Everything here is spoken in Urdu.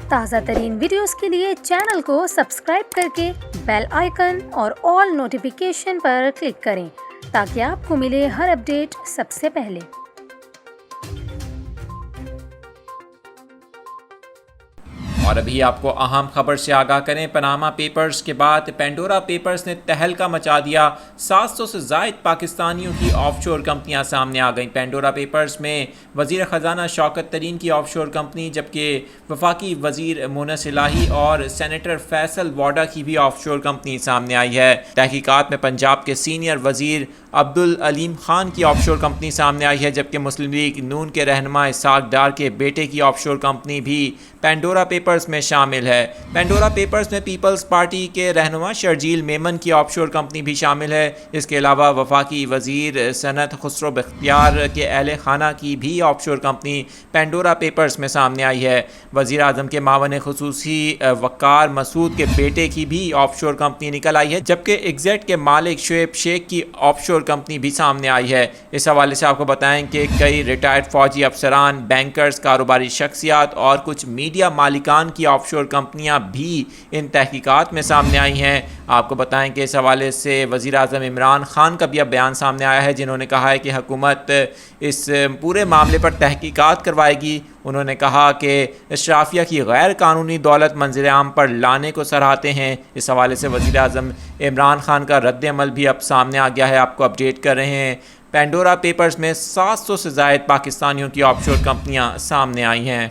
تازہ ترین ویڈیوز کے لیے چینل کو سبسکرائب کر کے بیل آئیکن اور آل نوٹیفیکیشن پر کلک کریں تاکہ آپ کو ملے ہر اپڈیٹ سب سے پہلے۔ اور ابھی آپ کو اہم خبر سے آگاہ کریں، پاناما پیپرز کے بعد پینڈورا پیپرز نے تہلکہ مچا دیا۔ 700 سے زائد پاکستانیوں کی آف شور کمپنیاں سامنے آ گئیں۔ پینڈورا پیپرز میں وزیر خزانہ شوکت ترین کی آف شور کمپنی، جبکہ وفاقی وزیر مونس الہی اور سینیٹر فیصل واڈا کی بھی آف شور کمپنی سامنے آئی ہے۔ تحقیقات میں پنجاب کے سینئر وزیر عبدالعلیم خان کی آف شور کمپنی سامنے آئی ہے، جبکہ مسلم لیگ نون کے رہنما اسحاق ڈار کے بیٹے کی آف شور کمپنی بھی پینڈورا پیپرز میں شامل ہے۔ پینڈورا پیپرز میں پیپلز پارٹی کے رہنما شرجیل میمن کی آف شور کمپنی بھی شامل ہے۔ اس کے علاوہ وفاقی وزیر صنعت خسرو بختیار کے اہل خانہ کی بھی آف شور کمپنی پینڈورا پیپرز میں سامنے آئی ہے۔ وزیر اعظم کے معاون خصوصی وقار مسعود کے بیٹے کی بھی آف شور کمپنی نکل آئی ہے، جبکہ ایگزیٹ کے مالک شعیب شیخ کی آف شور کمپنی بھی سامنے آئی ہے۔ اس حوالے سے آپ کو بتائیں کہ کئی ریٹائرڈ فوجی افسران، بینکرز، کاروباری شخصیات اور کچھ میڈیا مالکان کی آف شور کمپنیاں بھی ان تحقیقات میں سامنے آئی ہیں۔ آپ کو بتائیں کہ اس حوالے سے وزیر اعظم عمران خان کا بھی اب بیان سامنے آیا ہے، جنہوں نے کہا ہے کہ حکومت اس پورے معاملے پر تحقیقات کروائے گی۔ انہوں نے کہا کہ اشرافیہ کی غیر قانونی دولت منظر عام پر لانے کو سراہتے ہیں۔ اس حوالے سے وزیر اعظم عمران خان کا رد عمل بھی اب سامنے آ گیا ہے، آپ کو اپڈیٹ کر رہے ہیں۔ پینڈورا پیپرز میں 700 سے زائد پاکستانیوں کی آف شور کمپنیاں سامنے آئی ہیں۔